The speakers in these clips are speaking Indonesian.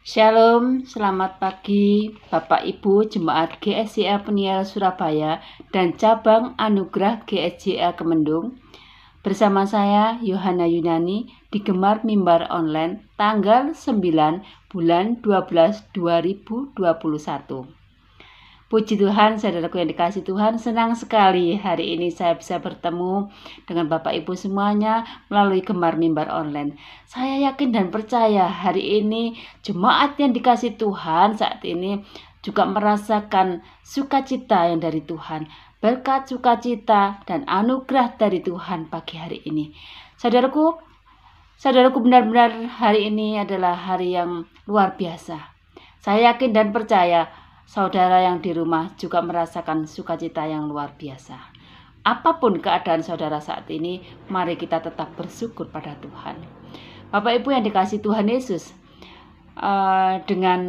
Shalom, selamat pagi Bapak Ibu Jemaat GSJA Peniel Surabaya dan cabang Anugerah GSJA Kemendung. Bersama saya Yohana Yunani di Gemar Mimbar Online tanggal 9 bulan 12 2021. Puji Tuhan, saudaraku yang dikasih Tuhan, senang sekali hari ini saya bisa bertemu dengan Bapak Ibu semuanya melalui Gemar Mimbar Online. Saya yakin dan percaya hari ini jemaat yang dikasih Tuhan saat ini juga merasakan sukacita yang dari Tuhan, berkat sukacita dan anugerah dari Tuhan pagi hari ini. Saudaraku benar-benar hari ini adalah hari yang luar biasa. Saya yakin dan percaya saudara yang di rumah juga merasakan sukacita yang luar biasa. Apapun keadaan saudara saat ini, mari kita tetap bersyukur pada Tuhan. Bapak Ibu yang dikasih Tuhan Yesus, dengan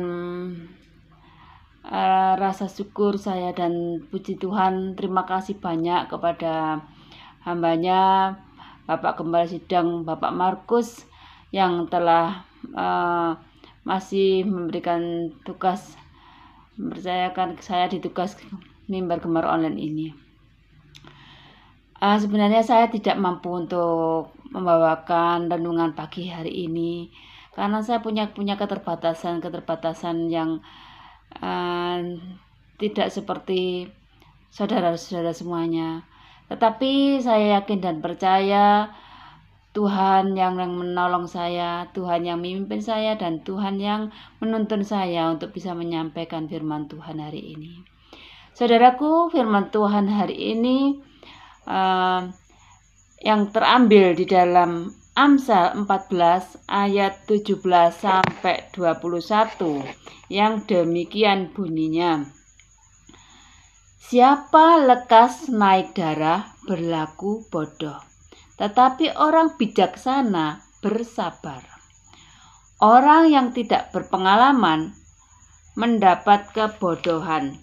rasa syukur saya dan puji Tuhan, terima kasih banyak kepada hambanya Bapak Gembala Sidang Bapak Markus yang telah masih memberikan tugas, mempercayakan saya di tugas mimbar Gemar Online ini. Sebenarnya saya tidak mampu untuk membawakan renungan pagi hari ini karena saya punya keterbatasan yang tidak seperti saudara-saudara semuanya. Tetapi saya yakin dan percaya Tuhan yang menolong saya, Tuhan yang memimpin saya, dan Tuhan yang menuntun saya untuk bisa menyampaikan firman Tuhan hari ini. Saudaraku, firman Tuhan hari ini yang terambil di dalam Amsal 14 ayat 17 sampai 21 yang demikian bunyinya. Siapa lekas naik darah berlaku bodoh, tetapi orang bijaksana bersabar. Orang yang tidak berpengalaman mendapat kebodohan,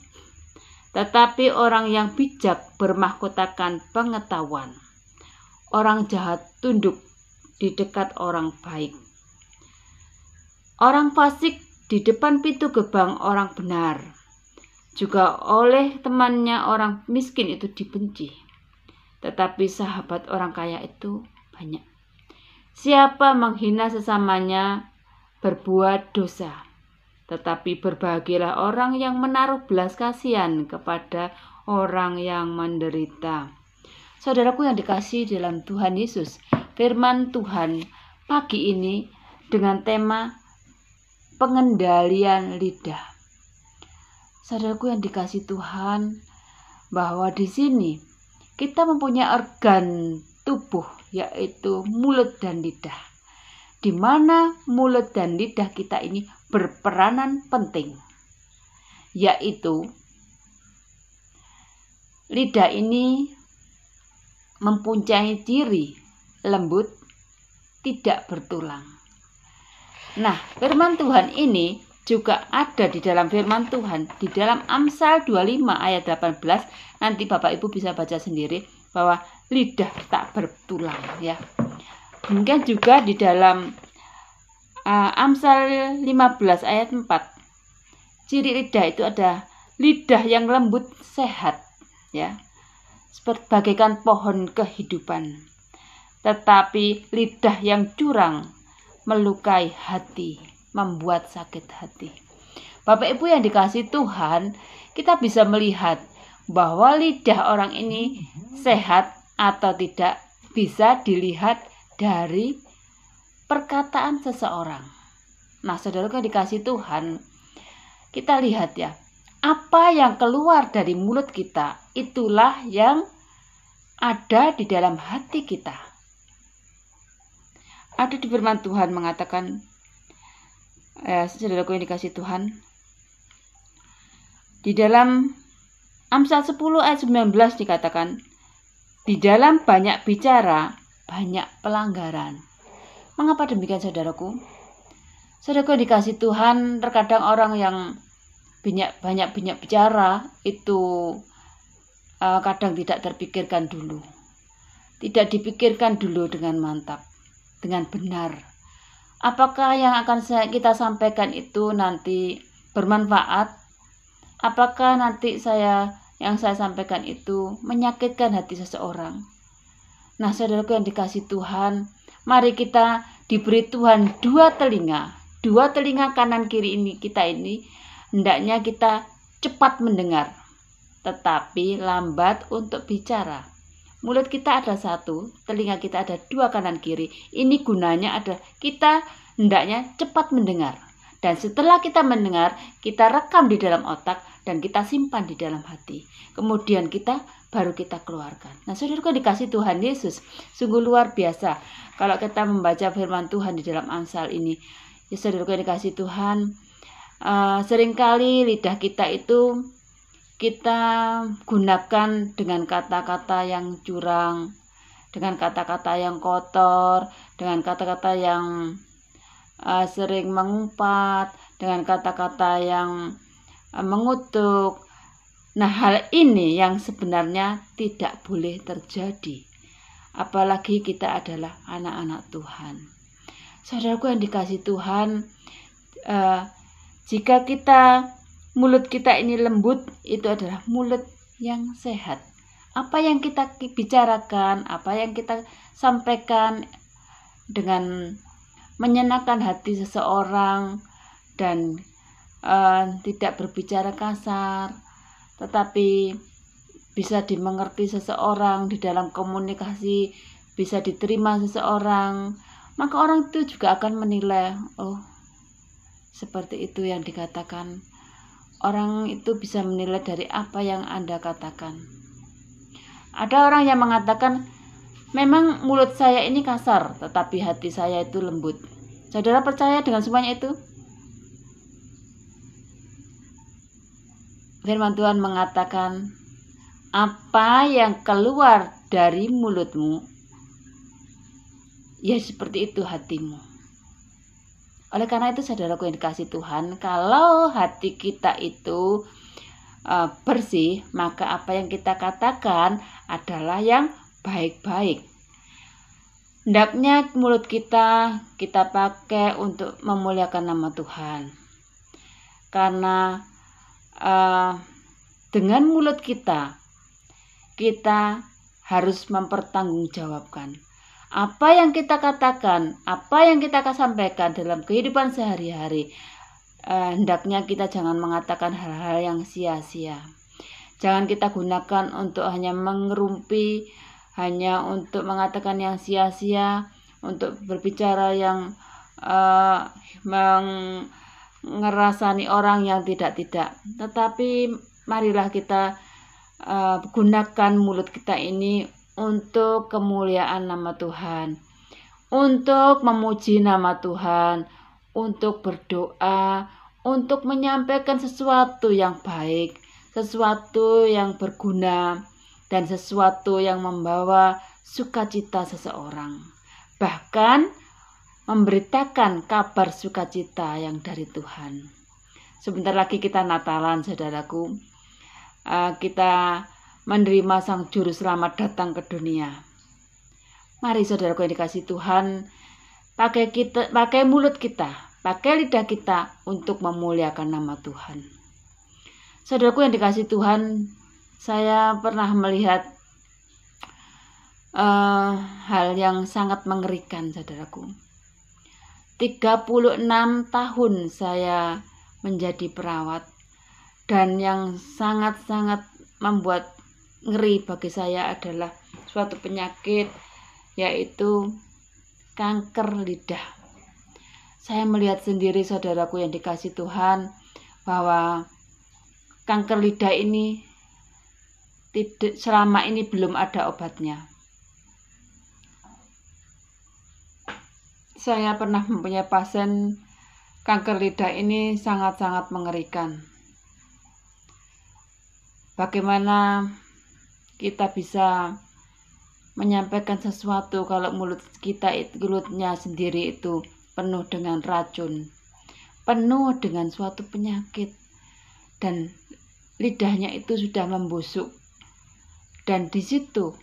tetapi orang yang bijak bermahkotakan pengetahuan. Orang jahat tunduk di dekat orang baik. Orang fasik di depan pintu gerbang orang benar. Juga oleh temannya orang miskin itu dibenci. Tetapi sahabat orang kaya itu banyak. Siapa menghina sesamanya berbuat dosa. Tetapi berbahagialah orang yang menaruh belas kasihan kepada orang yang menderita. Saudaraku yang dikasihi dalam Tuhan Yesus, firman Tuhan pagi ini dengan tema pengendalian lidah. Saudaraku yang dikasihi Tuhan, bahwa di sini kita mempunyai organ tubuh yaitu mulut dan lidah, di mana mulut dan lidah kita ini berperanan penting, yaitu lidah ini mempunyai ciri lembut, tidak bertulang. Nah, firman Tuhan ini juga ada di dalam firman Tuhan di dalam Amsal 25 ayat 18. Nanti Bapak Ibu bisa baca sendiri bahwa lidah tak bertulang, ya. Mungkin juga di dalam Amsal 15 ayat 4. Ciri lidah itu ada lidah yang lembut sehat, ya. Seperti bagaikan pohon kehidupan. Tetapi lidah yang curang melukai hati, membuat sakit hati. Bapak Ibu yang dikasihi Tuhan, kita bisa melihat bahwa lidah orang ini sehat atau tidak bisa dilihat dari perkataan seseorang. Nah, saudara yang dikasihi Tuhan, kita lihat ya, apa yang keluar dari mulut kita, itulah yang ada di dalam hati kita. Ada di firman Tuhan mengatakan, saudaraku yang dikasihi Tuhan, di dalam Amsal 10 ayat 19 dikatakan, di dalam banyak bicara, banyak pelanggaran. Mengapa demikian, saudaraku? Saudaraku yang dikasihi Tuhan, terkadang orang yang banyak bicara itu kadang tidak terpikirkan dulu. Tidak dipikirkan dulu dengan mantap, dengan benar. Apakah yang akan kita sampaikan itu nanti bermanfaat? Apakah nanti yang saya sampaikan itu menyakitkan hati seseorang? Nah, saudaraku yang dikasih Tuhan, mari kita diberi Tuhan dua telinga kanan kiri kita ini hendaknya kita cepat mendengar, tetapi lambat untuk bicara. Mulut kita ada satu, telinga kita ada dua kanan kiri. Ini gunanya adalah kita hendaknya cepat mendengar. Dan setelah kita mendengar, kita rekam di dalam otak dan kita simpan di dalam hati. Kemudian baru kita keluarkan. Nah, saudaraku dikasih Tuhan Yesus, sungguh luar biasa. Kalau kita membaca firman Tuhan di dalam Amsal ini, ya saudaraku dikasih Tuhan, seringkali lidah kita itu kita gunakan dengan kata-kata yang curang, dengan kata-kata yang kotor, dengan kata-kata yang sering mengumpat, dengan kata-kata yang mengutuk. Nah, hal ini yang sebenarnya tidak boleh terjadi. Apalagi kita adalah anak-anak Tuhan. Saudaraku yang dikasih Tuhan, jika mulut kita ini lembut, itu adalah mulut yang sehat. Apa yang kita bicarakan, apa yang kita sampaikan dengan menyenangkan hati seseorang dan tidak berbicara kasar, tetapi bisa dimengerti seseorang di dalam komunikasi, bisa diterima seseorang, maka orang itu juga akan menilai, oh, seperti itu yang dikatakan. Orang itu bisa menilai dari apa yang Anda katakan. Ada orang yang mengatakan, memang mulut saya ini kasar, tetapi hati saya itu lembut. Saudara percaya dengan semuanya itu? Firman Tuhan mengatakan, apa yang keluar dari mulutmu, ya seperti itu hatimu. Oleh karena itu, saudaraku yang dikasih Tuhan, kalau hati kita itu bersih, maka apa yang kita katakan adalah yang baik-baik. Hendaknya mulut kita pakai untuk memuliakan nama Tuhan. Karena dengan mulut kita harus mempertanggungjawabkan apa yang kita katakan, apa yang kita sampaikan dalam kehidupan sehari-hari. Hendaknya kita jangan mengatakan hal-hal yang sia-sia. Jangan kita gunakan untuk hanya mengerumpi, hanya untuk mengatakan yang sia-sia, untuk berbicara yang mengerasani orang yang tidak-tidak. Tetapi marilah kita gunakan mulut kita ini untuk kemuliaan nama Tuhan, untuk memuji nama Tuhan, untuk berdoa, untuk menyampaikan sesuatu yang baik, sesuatu yang berguna, dan sesuatu yang membawa sukacita seseorang. Bahkan memberitakan kabar sukacita yang dari Tuhan. Sebentar lagi kita Natalan, saudaraku. Kita menerima Sang Juru Selamat datang ke dunia. Mari saudaraku yang dikasih Tuhan, pakai mulut kita, pakai lidah kita untuk memuliakan nama Tuhan. Saudaraku yang dikasih Tuhan, saya pernah melihat hal yang sangat mengerikan, saudaraku. 36 tahun saya menjadi perawat, dan yang sangat-sangat membuat ngeri bagi saya adalah suatu penyakit, yaitu kanker lidah. Saya melihat sendiri, saudaraku yang dikasih Tuhan, bahwa kanker lidah ini selama ini belum ada obatnya. Saya pernah mempunyai pasien kanker lidah ini sangat-sangat mengerikan. Bagaimana kita bisa menyampaikan sesuatu kalau mulutnya sendiri itu penuh dengan racun, penuh dengan suatu penyakit, dan lidahnya itu sudah membusuk, dan di situ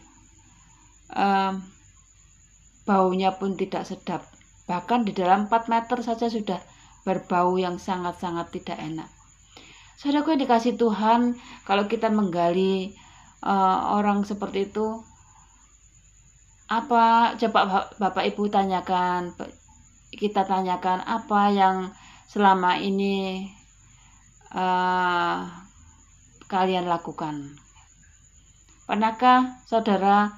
baunya pun tidak sedap, Bahkan di dalam 4 meter saja sudah berbau yang sangat-sangat tidak enak. Saudaraku yang dikasih Tuhan, kalau kita menggali orang seperti itu, apa coba Bapak Ibu tanyakan, kita tanyakan apa yang selama ini kalian lakukan. Pernahkah saudara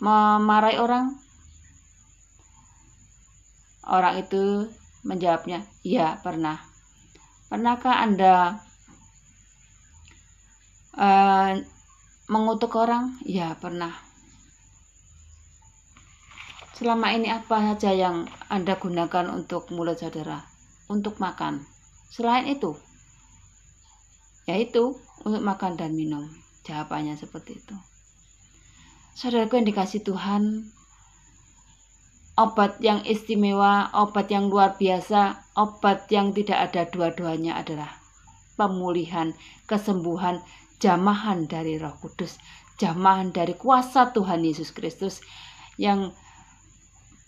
memarahi orang? Orang itu menjawabnya, iya pernah. Pernahkah Anda mengutuk orang? Ya pernah. Selama ini apa saja yang Anda gunakan untuk mulut saudara? Untuk makan. Selain itu, yaitu untuk makan dan minum. Jawabannya seperti itu. Saudaraku yang dikasih Tuhan, obat yang istimewa, obat yang luar biasa, obat yang tidak ada dua-duanya adalah pemulihan, kesembuhan, jamahan dari Roh Kudus, jamahan dari kuasa Tuhan Yesus Kristus, yang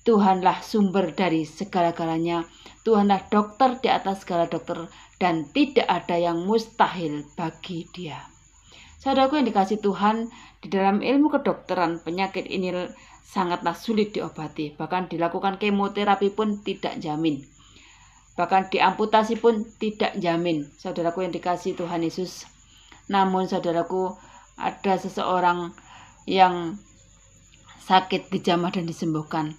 Tuhanlah sumber dari segala-galanya. Tuhanlah dokter di atas segala dokter, dan tidak ada yang mustahil bagi Dia. Saudaraku yang dikasih Tuhan, di dalam ilmu kedokteran penyakit ini sangatlah sulit diobati. Bahkan dilakukan kemoterapi pun tidak jamin. Bahkan diamputasi pun tidak jamin. Saudaraku yang dikasih Tuhan Yesus. Namun saudaraku, ada seseorang yang sakit dijamah dan disembuhkan.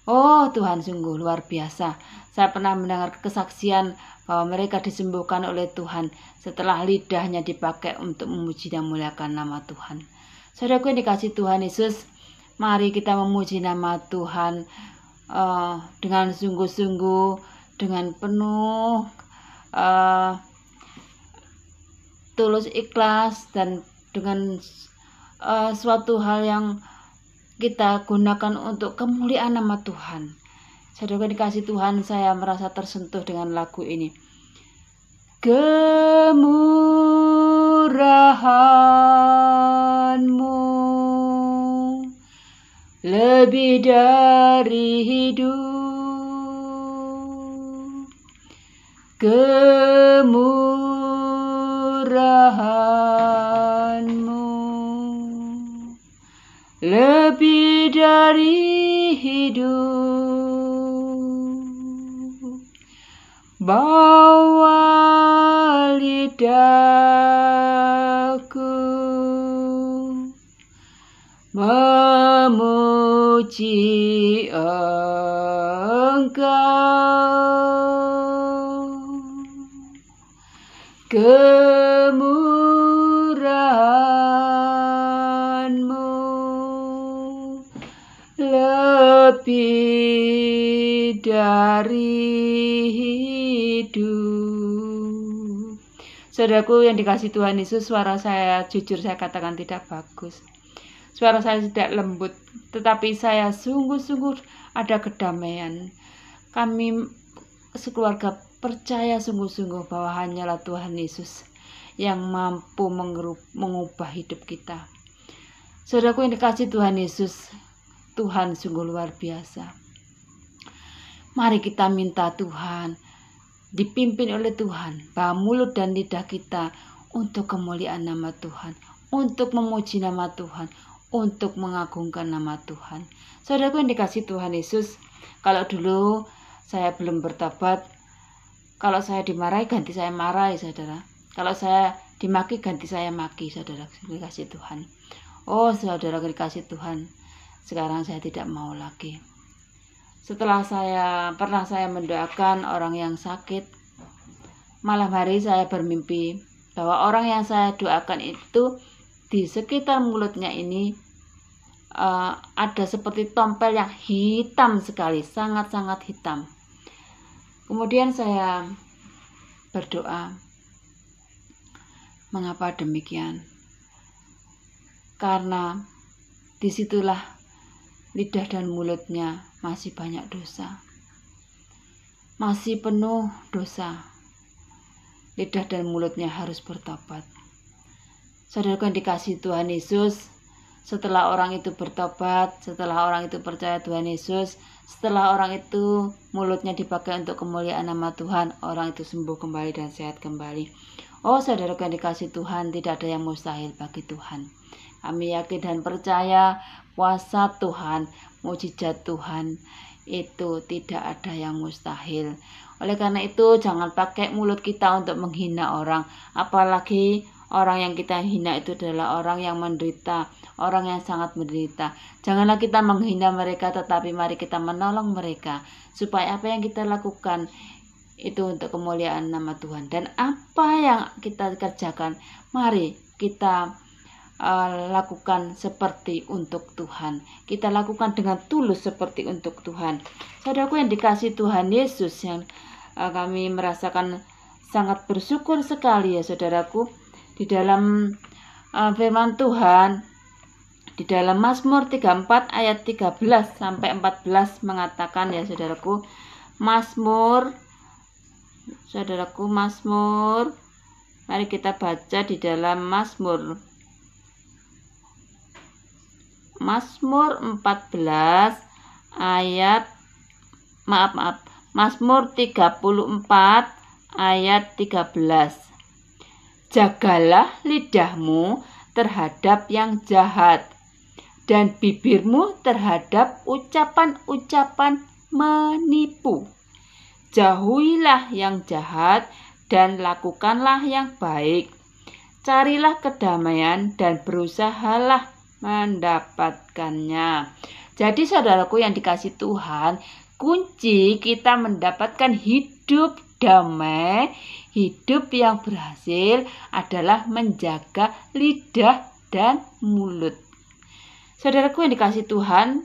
Oh Tuhan, sungguh luar biasa. Saya pernah mendengar kesaksian bahwa mereka disembuhkan oleh Tuhan setelah lidahnya dipakai untuk memuji dan memuliakan nama Tuhan. Saudaraku yang dikasih Tuhan Yesus, mari kita memuji nama Tuhan dengan sungguh-sungguh, dengan penuh tulus ikhlas, dan dengan suatu hal yang kita gunakan untuk kemuliaan nama Tuhan. Saudara dikasih Tuhan, saya merasa tersentuh dengan lagu ini. Kemurahan-Mu lebih dari hidup. Kemurahan-Mu lebih dari hidup. Bawa lidahku memuji Engkau. Kemurahan-Mu lebih dari hidup. Saudaraku yang dikasih Tuhan Yesus, suara saya jujur saya katakan tidak bagus. Suara saya tidak lembut, tetapi saya sungguh-sungguh ada kedamaian. Kami sekeluarga percaya sungguh-sungguh bahwa hanyalah Tuhan Yesus yang mampu mengubah hidup kita. Saudaraku yang dikasih Tuhan Yesus, Tuhan sungguh luar biasa. Mari kita minta Tuhan, dipimpin oleh Tuhan, bahwa mulut dan lidah kita untuk kemuliaan nama Tuhan, untuk memuji nama Tuhan, untuk mengagungkan nama Tuhan. Saudaraku yang dikasih Tuhan Yesus, kalau dulu saya belum bertobat, kalau saya dimarahi ganti saya marahi, saudara. Kalau saya dimaki ganti saya maki, saudara dikasih Tuhan. Oh saudara dikasih Tuhan, sekarang saya tidak mau lagi. Setelah pernah saya mendoakan orang yang sakit, malam hari saya bermimpi bahwa orang yang saya doakan itu di sekitar mulutnya ini ada seperti tompel yang hitam sekali, sangat-sangat hitam. Kemudian saya berdoa, mengapa demikian? Karena disitulah lidah dan mulutnya masih banyak dosa, masih penuh dosa. Lidah dan mulutnya harus bertobat. Saudara yang dikasih Tuhan Yesus, setelah orang itu bertobat, setelah orang itu percaya Tuhan Yesus, setelah orang itu mulutnya dipakai untuk kemuliaan nama Tuhan, orang itu sembuh kembali dan sehat kembali. Oh saudaraku yang dikasih Tuhan, tidak ada yang mustahil bagi Tuhan. Kami yakin dan percaya kuasa Tuhan, mujizat Tuhan itu tidak ada yang mustahil. Oleh karena itu jangan pakai mulut kita untuk menghina orang, apalagi orang yang kita hina itu adalah orang yang menderita, orang yang sangat menderita. Janganlah kita menghina mereka, tetapi mari kita menolong mereka supaya apa yang kita lakukan itu untuk kemuliaan nama Tuhan. Dan apa yang kita kerjakan, mari kita lakukan seperti untuk Tuhan. Kita lakukan dengan tulus seperti untuk Tuhan. Saudaraku yang dikasih Tuhan Yesus, yang kami merasakan sangat bersyukur sekali ya saudaraku, di dalam firman Tuhan di dalam Mazmur 34 ayat 13 sampai 14 mengatakan ya saudaraku, Mazmur, mari kita baca di dalam Mazmur 14 ayat Mazmur 34 ayat 13. Jagalah lidahmu terhadap yang jahat dan bibirmu terhadap ucapan-ucapan menipu. Jauhilah yang jahat dan lakukanlah yang baik. Carilah kedamaian dan berusahalah mendapatkannya. Jadi saudaraku yang dikasih Tuhan, kunci kita mendapatkan hidup damai, hidup yang berhasil adalah menjaga lidah dan mulut. Saudaraku yang dikasih Tuhan,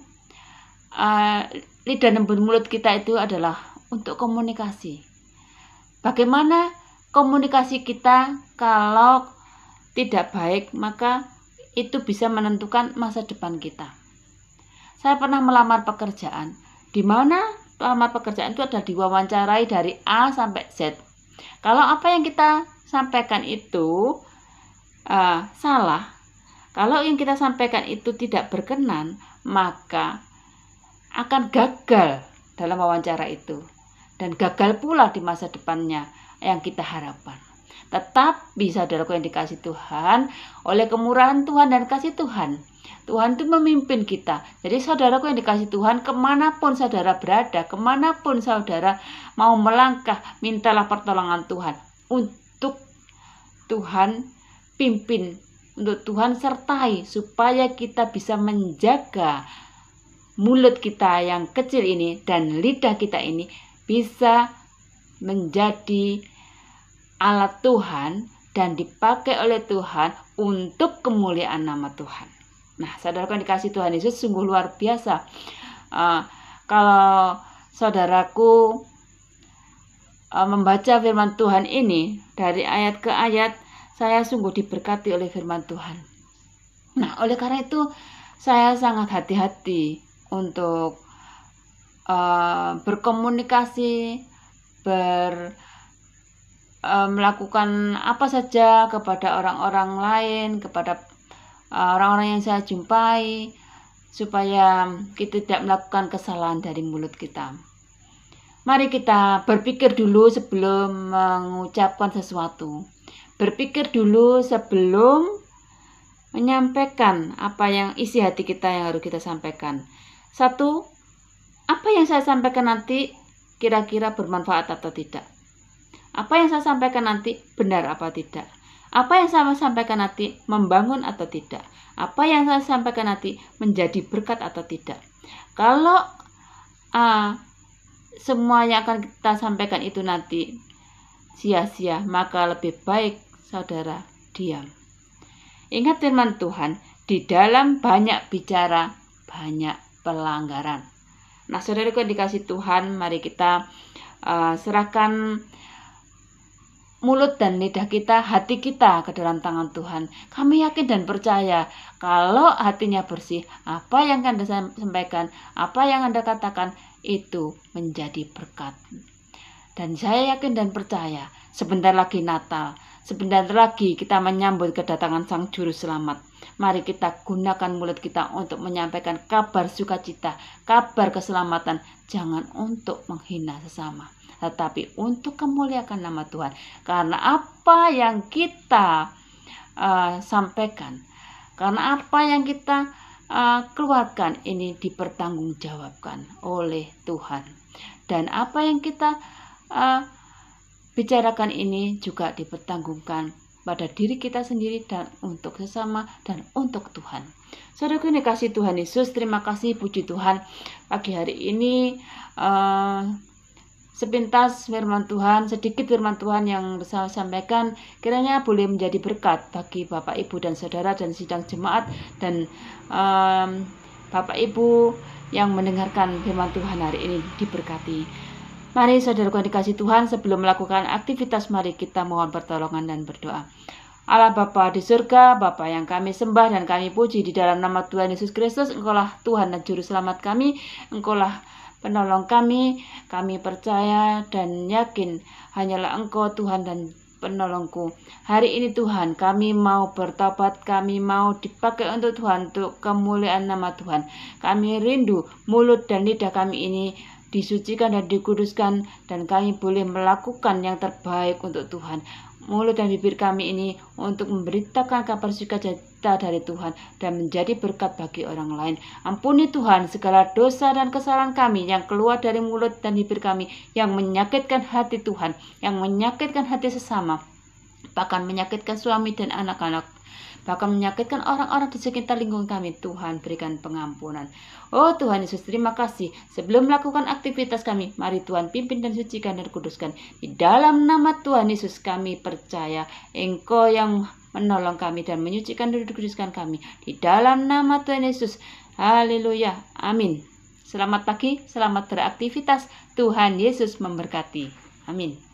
lidah dan mulut kita itu adalah untuk komunikasi. Bagaimana komunikasi kita kalau tidak baik, maka itu bisa menentukan masa depan kita. Saya pernah melamar pekerjaan, di mana pelamar pekerjaan itu ada diwawancarai dari A sampai Z. Kalau apa yang kita sampaikan itu salah, kalau yang kita sampaikan itu tidak berkenan, maka akan gagal dalam wawancara itu. Dan gagal pula di masa depannya yang kita harapkan. Tetapi saudaraku yang dikasih Tuhan, oleh kemurahan Tuhan dan kasih Tuhan, Tuhan itu memimpin kita. Jadi saudaraku yang dikasih Tuhan, kemanapun saudara berada, kemanapun saudara mau melangkah, mintalah pertolongan Tuhan. Untuk Tuhan pimpin, untuk Tuhan sertai, supaya kita bisa menjaga mulut kita yang kecil ini dan lidah kita ini bisa menjadi alat Tuhan dan dipakai oleh Tuhan untuk kemuliaan nama Tuhan. Nah, saudaraku yang dikasih Tuhan Yesus, sungguh luar biasa. Kalau saudaraku membaca firman Tuhan ini dari ayat ke ayat, saya sungguh diberkati oleh firman Tuhan. Nah, oleh karena itu saya sangat hati-hati untuk berkomunikasi, melakukan apa saja kepada orang-orang lain, kepada orang-orang yang saya jumpai, supaya kita tidak melakukan kesalahan dari mulut kita. Mari kita berpikir dulu sebelum mengucapkan sesuatu. Berpikir dulu sebelum menyampaikan apa yang isi hati kita yang harus kita sampaikan. Satu, apa yang saya sampaikan nanti kira-kira bermanfaat atau tidak? Apa yang saya sampaikan nanti benar apa tidak? Apa yang saya sampaikan nanti membangun atau tidak? Apa yang saya sampaikan nanti menjadi berkat atau tidak? Kalau semua yang akan kita sampaikan itu nanti sia-sia, maka lebih baik saudara diam. Ingat firman Tuhan, di dalam banyak bicara, banyak pelanggaran. Nah, saudaraku yang dikasih Tuhan, mari kita serahkan mulut dan lidah kita, hati kita ke dalam tangan Tuhan. Kami yakin dan percaya kalau hatinya bersih, apa yang Anda sampaikan, apa yang Anda katakan, itu menjadi berkat. Dan saya yakin dan percaya sebentar lagi Natal, sebentar lagi kita menyambut kedatangan Sang Juru Selamat. Mari kita gunakan mulut kita untuk menyampaikan kabar sukacita, kabar keselamatan. Jangan untuk menghina sesama, tetapi untuk memuliakan nama Tuhan. Karena apa yang kita sampaikan, karena apa yang kita keluarkan ini dipertanggungjawabkan oleh Tuhan. Dan apa yang kita bicarakan ini juga dipertanggungkan pada diri kita sendiri dan untuk sesama dan untuk Tuhan. Saudaraku yang dikasihi Tuhan Yesus, terima kasih, puji Tuhan, pagi hari ini sepintas firman Tuhan, sedikit firman Tuhan yang saya sampaikan kiranya boleh menjadi berkat bagi Bapak Ibu dan Saudara dan sidang jemaat dan Bapak Ibu yang mendengarkan firman Tuhan hari ini diberkati. Mari saudaraku yang dikasihi Tuhan, sebelum melakukan aktivitas mari kita mohon pertolongan dan berdoa. Allah Bapa di surga, Bapa yang kami sembah dan kami puji di dalam nama Tuhan Yesus Kristus, Engkaulah Tuhan dan Juru Selamat kami, Engkaulah penolong kami percaya dan yakin hanyalah Engkau Tuhan dan penolongku. Hari ini Tuhan, kami mau bertobat, kami mau dipakai untuk Tuhan, untuk kemuliaan nama Tuhan. Kami rindu mulut dan lidah kami ini disucikan dan dikuduskan, dan kami boleh melakukan yang terbaik untuk Tuhan. Mulut dan bibir kami ini untuk memberitakan kabar sukacita dari Tuhan dan menjadi berkat bagi orang lain. Ampuni Tuhan segala dosa dan kesalahan kami yang keluar dari mulut dan bibir kami, yang menyakitkan hati Tuhan, yang menyakitkan hati sesama, bahkan menyakitkan suami dan anak-anak, bahkan menyakitkan orang-orang di sekitar lingkungan kami. Tuhan, berikan pengampunan. Oh Tuhan Yesus, terima kasih. Sebelum melakukan aktivitas kami, mari Tuhan pimpin dan sucikan dan kuduskan. Di dalam nama Tuhan Yesus kami percaya Engkau yang menolong kami dan menyucikan dan kuduskan kami. Di dalam nama Tuhan Yesus. Haleluya. Amin. Selamat pagi, selamat beraktivitas. Tuhan Yesus memberkati. Amin.